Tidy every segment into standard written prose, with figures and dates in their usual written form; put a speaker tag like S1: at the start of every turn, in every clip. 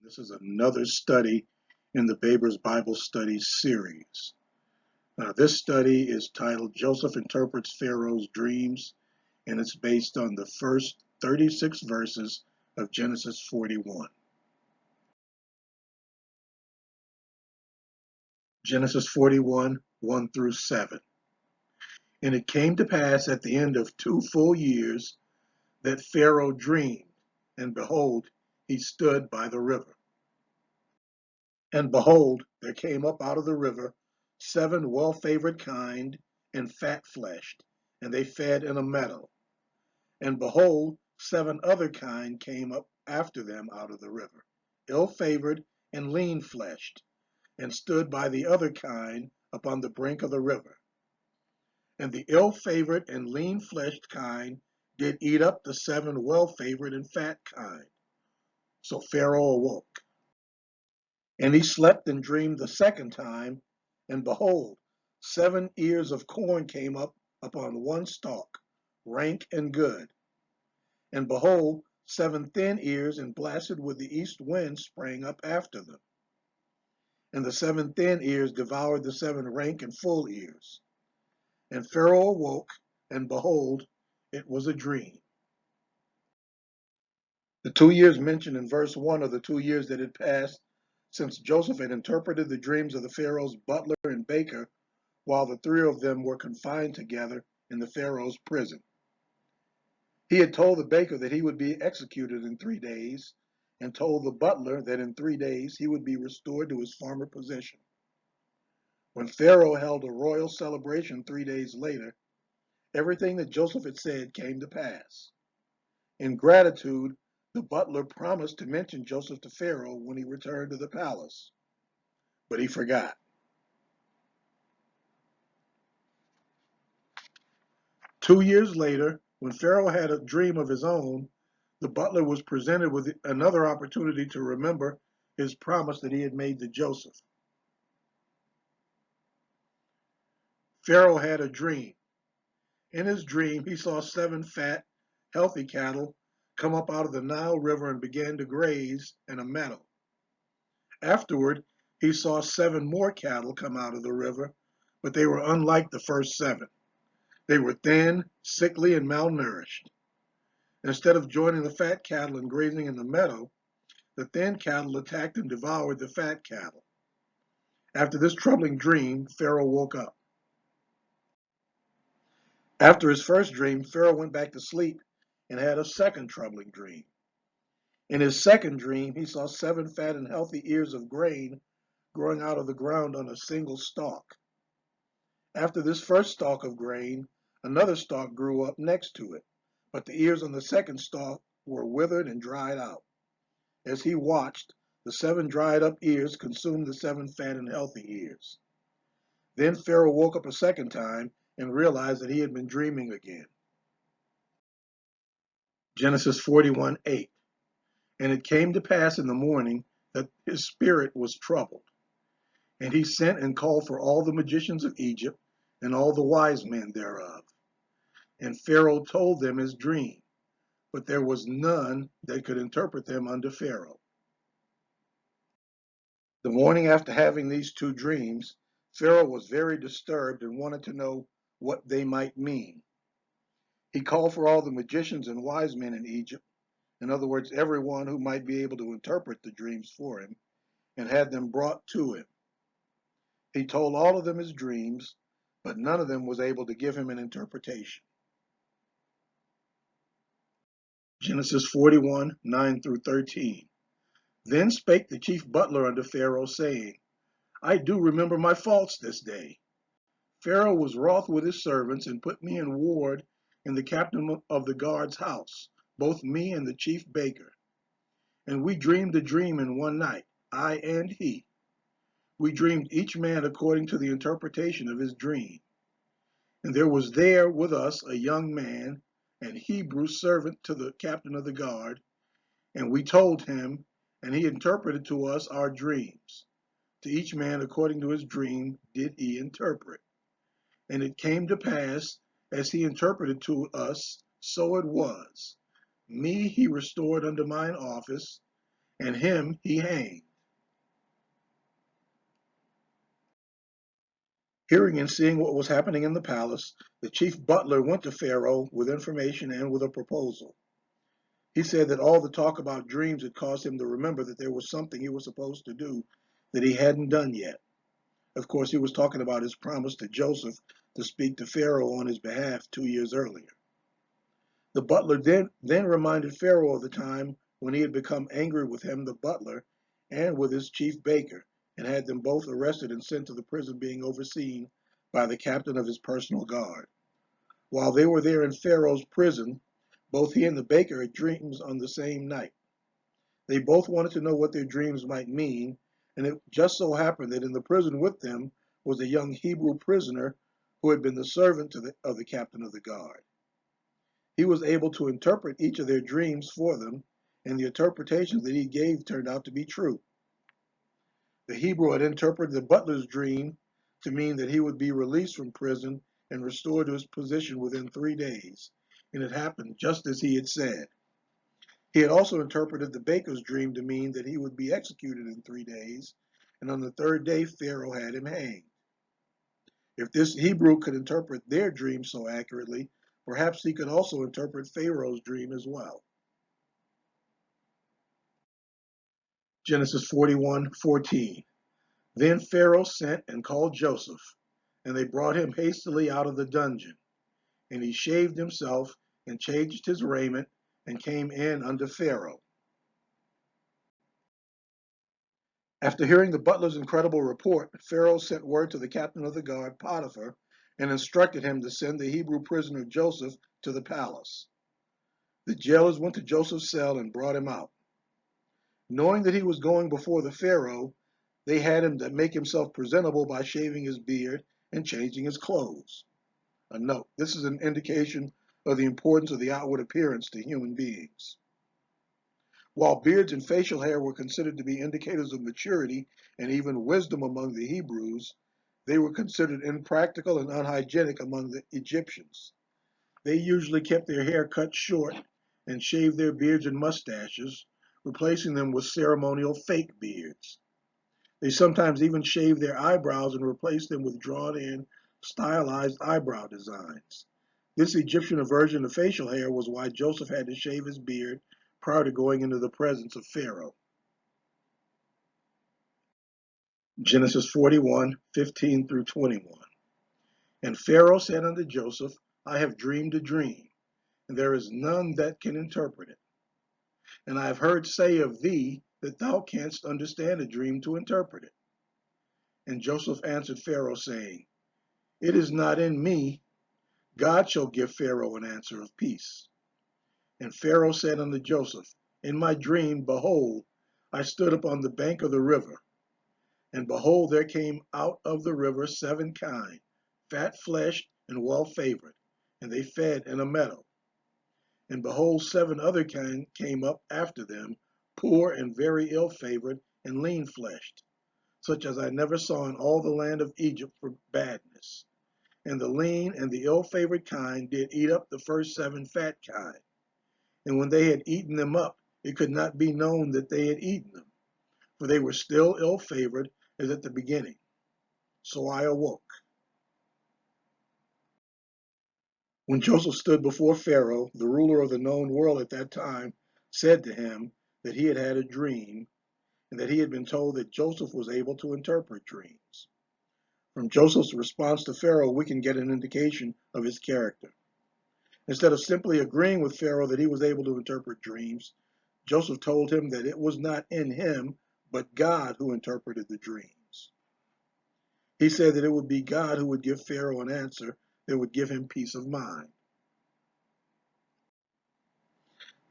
S1: This is another study in the Baber's Bible Studies series. This study is titled Joseph Interprets Pharaoh's Dreams, and it's based on the first 36 verses of Genesis 41. Genesis 41, 1 through 7. And it came to pass at the end of 2 full years that Pharaoh dreamed, and behold, he stood by the river. And behold, there came up out of the river 7 well-favored kine and fat-fleshed, and they fed in a meadow. And behold, 7 other kine came up after them out of the river, ill-favored and lean-fleshed, and stood by the other kine upon the brink of the river. And the ill-favored and lean-fleshed kine did eat up the 7 well-favored and fat kine. So Pharaoh awoke. And he slept and dreamed the second time, and behold, 7 ears of corn came up upon one stalk, rank and good. And behold, 7 thin ears and blasted with the east wind sprang up after them. And the 7 thin ears devoured the 7 rank and full ears. And Pharaoh awoke, and behold, it was a dream. The 2 years mentioned in verse 1 are the 2 years that had passed since Joseph had interpreted the dreams of the Pharaoh's butler and baker while the 3 of them were confined together in the Pharaoh's prison. He had told the baker that he would be executed in 3 days, and told the butler that in 3 days he would be restored to his former position. When Pharaoh held a royal celebration 3 days later, everything that Joseph had said came to pass. In gratitude, the butler promised to mention Joseph to Pharaoh when he returned to the palace, but he forgot. 2 years later, when Pharaoh had a dream of his own, the butler was presented with another opportunity to remember his promise that he had made to Joseph. Pharaoh had a dream. In his dream, he saw 7 fat, healthy cattle come up out of the Nile River and began to graze in a meadow. Afterward, he saw 7 more cattle come out of the river, but they were unlike the first 7. They were thin, sickly, and malnourished. Instead of joining the fat cattle and grazing in the meadow, the thin cattle attacked and devoured the fat cattle. After this troubling dream, Pharaoh woke up. After his first dream, Pharaoh went back to sleep and had a second troubling dream. In his second dream, he saw 7 fat and healthy ears of grain growing out of the ground on a single stalk. After this first stalk of grain, another stalk grew up next to it, but the ears on the second stalk were withered and dried out. As he watched, the 7 dried up ears consumed the 7 fat and healthy ears. Then Pharaoh woke up a second time and realized that he had been dreaming again. Genesis 41:8. And it came to pass in the morning that his spirit was troubled. And he sent and called for all the magicians of Egypt and all the wise men thereof. And Pharaoh told them his dream, but there was none that could interpret them unto Pharaoh. The morning after having these 2 dreams, Pharaoh was very disturbed and wanted to know what they might mean. He called for all the magicians and wise men in Egypt, in other words, everyone who might be able to interpret the dreams for him, and had them brought to him. He told all of them his dreams, but none of them was able to give him an interpretation. Genesis 41, 9 through 13. Then spake the chief butler unto Pharaoh, saying, I do remember my faults this day. Pharaoh was wroth with his servants, and put me in ward in the captain of the guard's house, both me and the chief baker. And we dreamed a dream in one night, I and he. We dreamed each man according to the interpretation of his dream. And there was there with us a young man, an Hebrew servant to the captain of the guard, and we told him, and he interpreted to us our dreams. To each man according to his dream did he interpret. And it came to pass, as he interpreted to us, so it was. Me he restored unto mine office, and him he hanged. Hearing and seeing what was happening in the palace, the chief butler went to Pharaoh with information and with a proposal. He said that all the talk about dreams had caused him to remember that there was something he was supposed to do that he hadn't done yet. Of course, he was talking about his promise to Joseph to speak to Pharaoh on his behalf 2 years earlier. The butler then reminded Pharaoh of the time when he had become angry with him, the butler, and with his chief baker, and had them both arrested and sent to the prison being overseen by the captain of his personal guard. While they were there in Pharaoh's prison, both he and the baker had dreams on the same night. They both wanted to know what their dreams might mean, and it just so happened that in the prison with them was a young Hebrew prisoner who had been the servant of the captain of the guard. He was able to interpret each of their dreams for them, and the interpretations that he gave turned out to be true. The Hebrew had interpreted the butler's dream to mean that he would be released from prison and restored to his position within 3 days, and it happened just as he had said. He had also interpreted the baker's dream to mean that he would be executed in 3 days, and on the third day Pharaoh had him hanged. If this Hebrew could interpret their dream so accurately, perhaps he could also interpret Pharaoh's dream as well. Genesis 41:14. Then Pharaoh sent and called Joseph, and they brought him hastily out of the dungeon. And he shaved himself and changed his raiment and came in unto Pharaoh. After hearing the butler's incredible report, Pharaoh sent word to the captain of the guard, Potiphar, and instructed him to send the Hebrew prisoner Joseph to the palace. The jailers went to Joseph's cell and brought him out. Knowing that he was going before the Pharaoh, they had him to make himself presentable by shaving his beard and changing his clothes. A note: this is an indication of the importance of the outward appearance to human beings. While beards and facial hair were considered to be indicators of maturity and even wisdom among the Hebrews, they were considered impractical and unhygienic among the Egyptians. They usually kept their hair cut short and shaved their beards and mustaches, replacing them with ceremonial fake beards. They sometimes even shaved their eyebrows and replaced them with drawn-in, stylized eyebrow designs. This Egyptian aversion to facial hair was why Joseph had to shave his beard prior to going into the presence of Pharaoh. Genesis 41:15 through 21. And Pharaoh said unto Joseph, I have dreamed a dream, and there is none that can interpret it. And I have heard say of thee that thou canst understand a dream to interpret it. And Joseph answered Pharaoh, saying, It is not in me. God shall give Pharaoh an answer of peace. And Pharaoh said unto Joseph, In my dream, behold, I stood upon the bank of the river, and behold, there came out of the river 7 kine, fat-fleshed and well-favored, and they fed in a meadow. And behold, 7 other kine came up after them, poor and very ill-favored and lean-fleshed, such as I never saw in all the land of Egypt for badness. And the lean and the ill-favored kine did eat up the first 7 fat kine. And when they had eaten them up, it could not be known that they had eaten them, for they were still ill-favored as at the beginning. So I awoke. When Joseph stood before Pharaoh, the ruler of the known world at that time said to him that he had had a dream, and that he had been told that Joseph was able to interpret dreams. From Joseph's response to Pharaoh, we can get an indication of his character. Instead of simply agreeing with Pharaoh that he was able to interpret dreams, Joseph told him that it was not in him, but God who interpreted the dreams. He said that it would be God who would give Pharaoh an answer that would give him peace of mind.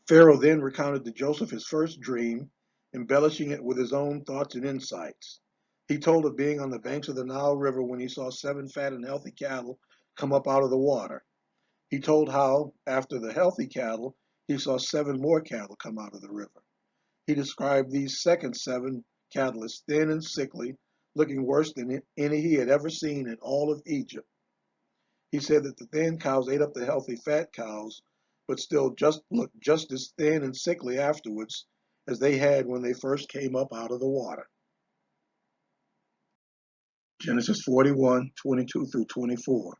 S1: Pharaoh then recounted to Joseph his first dream, embellishing it with his own thoughts and insights. He told of being on the banks of the Nile River when he saw 7 fat and healthy cattle come up out of the water. He told how, after the healthy cattle, he saw 7 more cattle come out of the river. He described these second 7 cattle as thin and sickly, looking worse than any he had ever seen in all of Egypt. He said that the thin cows ate up the healthy fat cows, but still looked just as thin and sickly afterwards, as they had when they first came up out of the water. Genesis 41:22 through 24.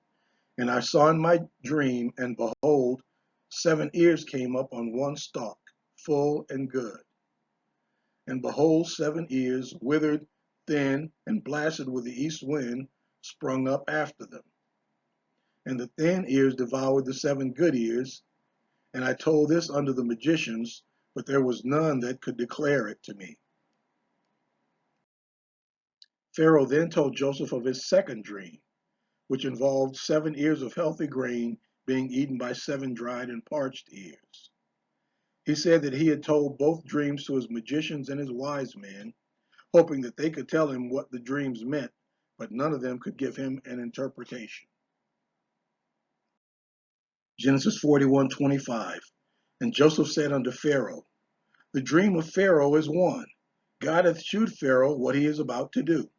S1: And I saw in my dream, and behold, 7 ears came up on one stalk, full and good. And behold, 7 ears, withered, thin, and blasted with the east wind, sprung up after them. And the thin ears devoured the 7 good ears. And I told this unto the magicians, but there was none that could declare it to me. Pharaoh then told Joseph of his second dream, which involved 7 ears of healthy grain being eaten by 7 dried and parched ears. He said that he had told both dreams to his magicians and his wise men, hoping that they could tell him what the dreams meant, but none of them could give him an interpretation. Genesis 41:25. And Joseph said unto Pharaoh, the dream of Pharaoh is one. God hath shewed Pharaoh what he is about to do.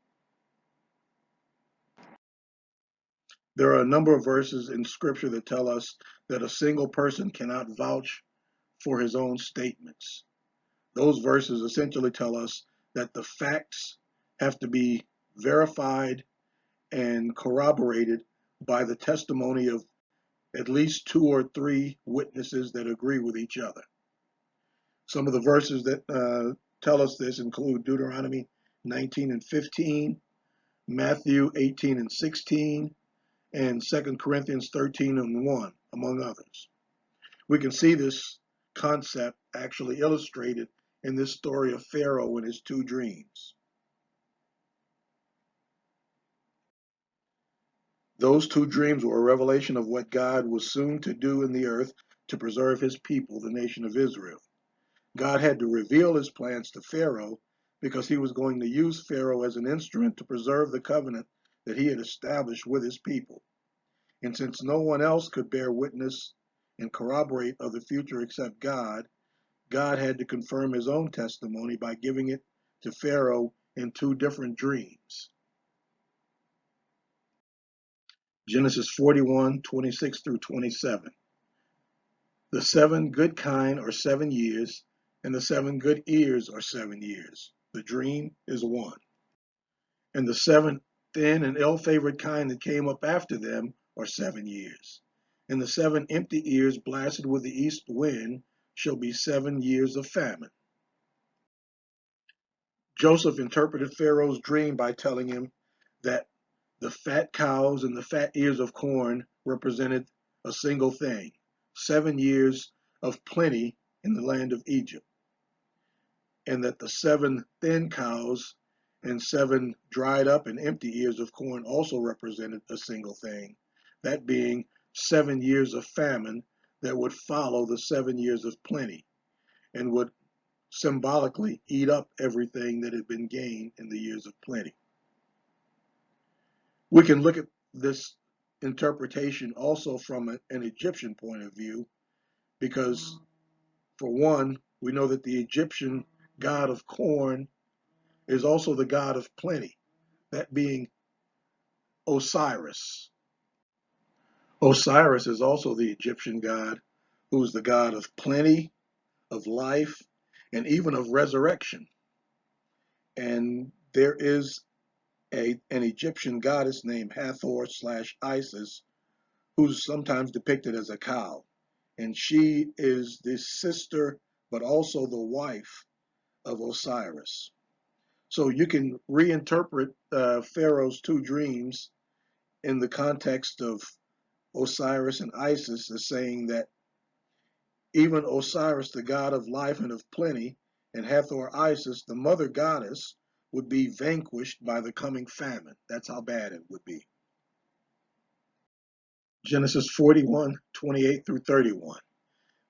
S1: There are a number of verses in Scripture that tell us that a single person cannot vouch for his own statements. Those verses essentially tell us that the facts have to be verified and corroborated by the testimony of at least 2 or 3 witnesses that agree with each other. Some of the verses that tell us this include Deuteronomy 19:15, Matthew 18:16, and 2 Corinthians 13:1, among others. We can see this concept actually illustrated in this story of Pharaoh and his 2 dreams. Those 2 dreams were a revelation of what God was soon to do in the earth to preserve his people, the nation of Israel. God had to reveal his plans to Pharaoh because he was going to use Pharaoh as an instrument to preserve the covenant that he had established with his people. And since no one else could bear witness and corroborate of the future except God, God had to confirm his own testimony by giving it to Pharaoh in 2 different dreams. Genesis 41:26 through 27. The 7 good kine are 7 years, and the 7 good ears are 7 years. The dream is one. And the 7 thin and ill-favored kine that came up after them are 7 years. And the 7 empty ears blasted with the east wind shall be 7 years of famine. Joseph interpreted Pharaoh's dream by telling him that the fat cows and the fat ears of corn represented a single thing, 7 years of plenty in the land of Egypt, and that the 7 thin cows and 7 dried up and empty ears of corn also represented a single thing, that being 7 years of famine that would follow the 7 years of plenty and would symbolically eat up everything that had been gained in the years of plenty. We can look at this interpretation also from an Egyptian point of view, because for one, we know that the Egyptian god of corn is also the god of plenty, that being Osiris. Osiris is also the Egyptian god who is the god of plenty, of life, and even of resurrection. And there is an Egyptian goddess named Hathor/Isis, who's sometimes depicted as a cow. And she is the sister, but also the wife of Osiris. So you can reinterpret Pharaoh's 2 dreams in the context of Osiris and Isis as saying that even Osiris, the god of life and of plenty, and Hathor Isis, the mother goddess, would be vanquished by the coming famine. That's how bad it would be. Genesis 41:28 through 31.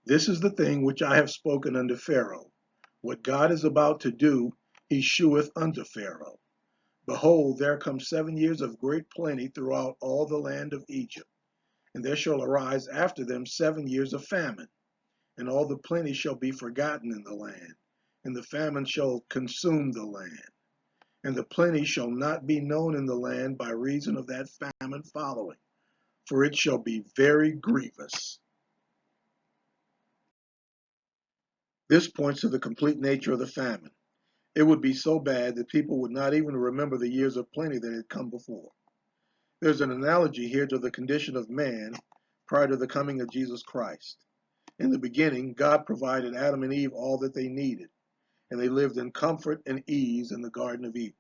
S1: This is the thing which I have spoken unto Pharaoh. What God is about to do, he sheweth unto Pharaoh. Behold, there come 7 years of great plenty throughout all the land of Egypt. And there shall arise after them 7 years of famine. And all the plenty shall be forgotten in the land. And the famine shall consume the land. And the plenty shall not be known in the land by reason of that famine following. For it shall be very grievous. This points to the complete nature of the famine. It would be so bad that people would not even remember the years of plenty that had come before. There's an analogy here to the condition of man prior to the coming of Jesus Christ. In the beginning, God provided Adam and Eve all that they needed, and they lived in comfort and ease in the Garden of Eden.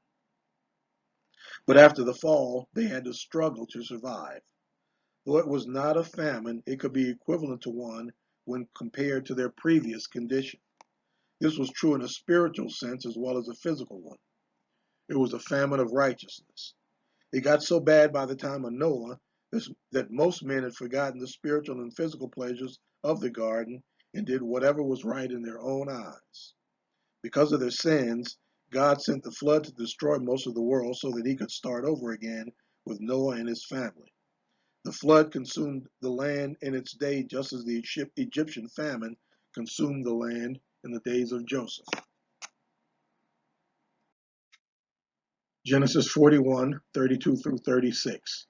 S1: But after the fall, they had to struggle to survive. Though it was not a famine, it could be equivalent to one when compared to their previous condition. This was true in a spiritual sense as well as a physical one. It was a famine of righteousness. It got so bad by the time of Noah that most men had forgotten the spiritual and physical pleasures of the garden and did whatever was right in their own eyes. Because of their sins, God sent the flood to destroy most of the world so that he could start over again with Noah and his family. The flood consumed the land in its day just as the Egyptian famine consumed the land in the days of Joseph. Genesis 41:32 through 36.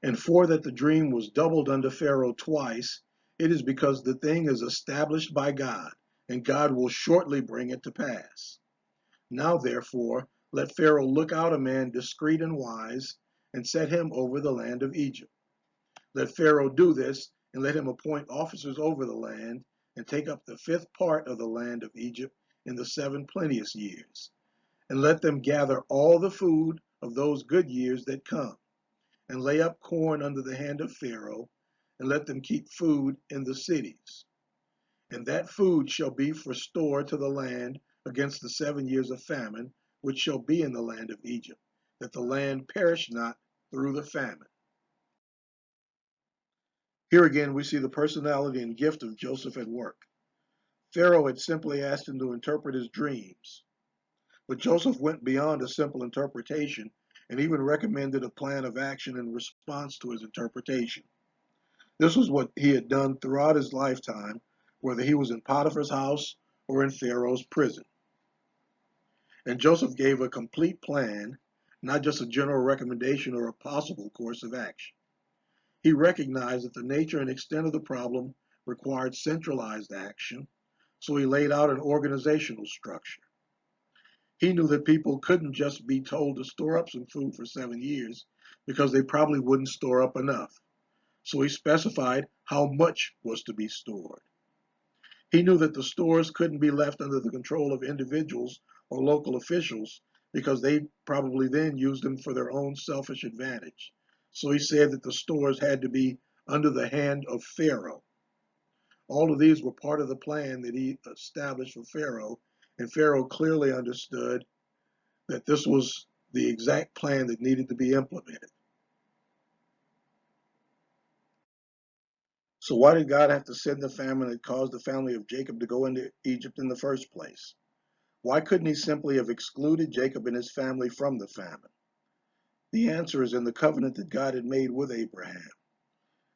S1: And for that the dream was doubled unto Pharaoh twice, it is because the thing is established by God, and God will shortly bring it to pass. Now therefore, let Pharaoh look out a man discreet and wise, and set him over the land of Egypt. Let Pharaoh do this, and let him appoint officers over the land, and take up the fifth part of the land of Egypt in the 7 plenteous years. And let them gather all the food of those good years that come, and lay up corn under the hand of Pharaoh, and let them keep food in the cities. And that food shall be for store to the land against the 7 years of famine, which shall be in the land of Egypt, that the land perish not through the famine. Here again we see the personality and gift of Joseph at work. Pharaoh had simply asked him to interpret his dreams, but Joseph went beyond a simple interpretation and even recommended a plan of action in response to his interpretation. This was what he had done throughout his lifetime, whether he was in Potiphar's house or in Pharaoh's prison. And Joseph gave a complete plan, not just a general recommendation or a possible course of action. He recognized that the nature and extent of the problem required centralized action, so he laid out an organizational structure. He knew that people couldn't just be told to store up some food for 7 years because they probably wouldn't store up enough. So he specified how much was to be stored. He knew that the stores couldn't be left under the control of individuals or local officials because they probably then used them for their own selfish advantage. So he said that the stores had to be under the hand of Pharaoh. All of these were part of the plan that he established for Pharaoh, and Pharaoh clearly understood that this was the exact plan that needed to be implemented. So why did God have to send the famine that caused the family of Jacob to go into Egypt in the first place? Why couldn't he simply have excluded Jacob and his family from the famine? The answer is in the covenant that God had made with Abraham.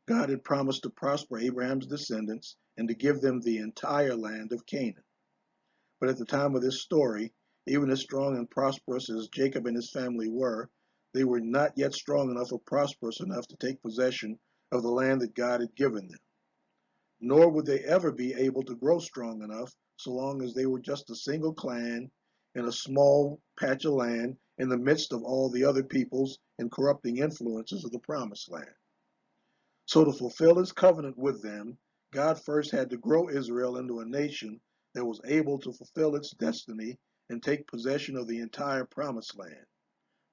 S1: God had promised to prosper Abraham's descendants and to give them the entire land of Canaan. But at the time of this story, even as strong and prosperous as Jacob and his family were, they were not yet strong enough or prosperous enough to take possession of the land that God had given them. Nor would they ever be able to grow strong enough so long as they were just a single clan in a small patch of land in the midst of all the other peoples and corrupting influences of the promised land. So to fulfill his covenant with them, God first had to grow Israel into a nation that was able to fulfill its destiny and take possession of the entire promised land,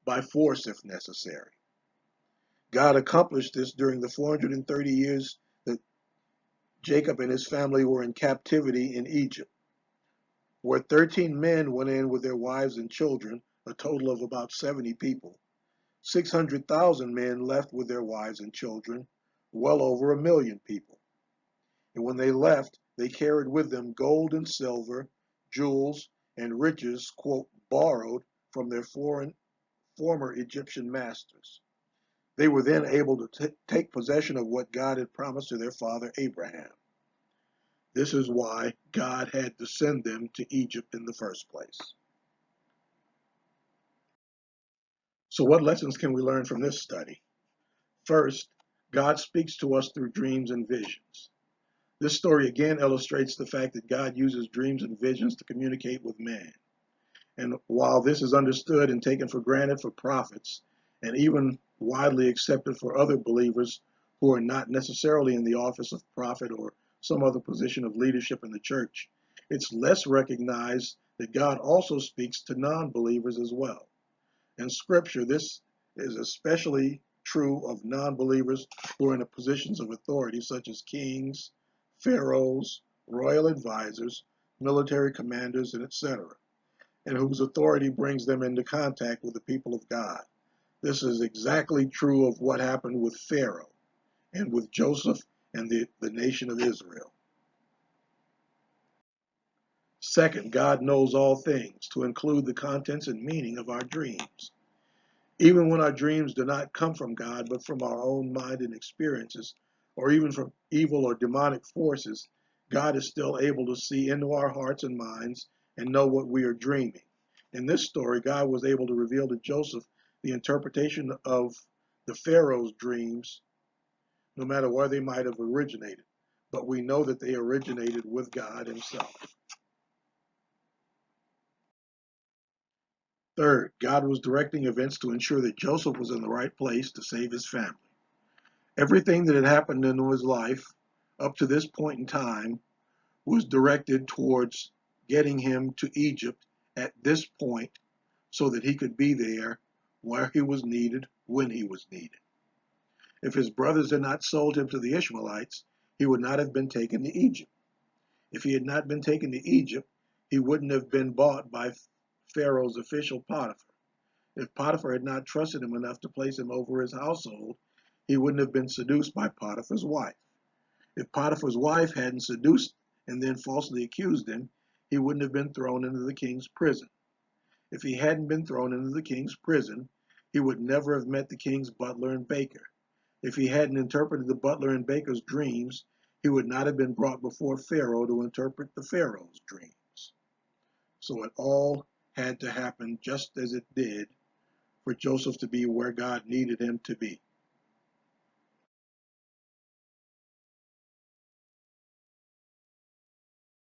S1: by force if necessary. God accomplished this during the 430 years that Jacob and his family were in captivity in Egypt, where 13 men went in with their wives and children, a total of about 70 people. 600,000 men left with their wives and children, well over 1 million people. And when they left, they carried with them gold and silver, jewels, and riches, quote, borrowed from their former Egyptian masters. They were then able to take possession of what God had promised to their father Abraham. This is why God had to send them to Egypt in the first place. So what lessons can we learn from this study? First, God speaks to us through dreams and visions. This story again illustrates the fact that God uses dreams and visions to communicate with man. And while this is understood and taken for granted for prophets, and even widely accepted for other believers who are not necessarily in the office of prophet or some other position of leadership in the church, it's less recognized that God also speaks to non-believers as well. In Scripture, this is especially true of non-believers who are in positions of authority, such as kings, pharaohs, royal advisors, military commanders, and etc., and whose authority brings them into contact with the people of God. This is exactly true of what happened with Pharaoh and with Joseph and the nation of Israel. Second, God knows all things, to include the contents and meaning of our dreams. Even when our dreams do not come from God, but from our own mind and experiences, or even from evil or demonic forces, God is still able to see into our hearts and minds and know what we are dreaming. In this story, God was able to reveal to Joseph the interpretation of the Pharaoh's dreams, no matter where they might have originated. But we know that they originated with God Himself. Third, God was directing events to ensure that Joseph was in the right place to save his family. Everything that had happened in his life up to this point in time was directed towards getting him to Egypt at this point so that he could be there where he was needed when he was needed. If his brothers had not sold him to the Ishmaelites, he would not have been taken to Egypt. If he had not been taken to Egypt, he wouldn't have been bought by Pharaoh's official Potiphar. If Potiphar had not trusted him enough to place him over his household, he wouldn't have been seduced by Potiphar's wife. If Potiphar's wife hadn't seduced and then falsely accused him, he wouldn't have been thrown into the king's prison. If he hadn't been thrown into the king's prison, he would never have met the king's butler and baker. If he hadn't interpreted the butler and baker's dreams, he would not have been brought before Pharaoh to interpret the Pharaoh's dreams. So it all had to happen just as it did for Joseph to be where God needed him to be.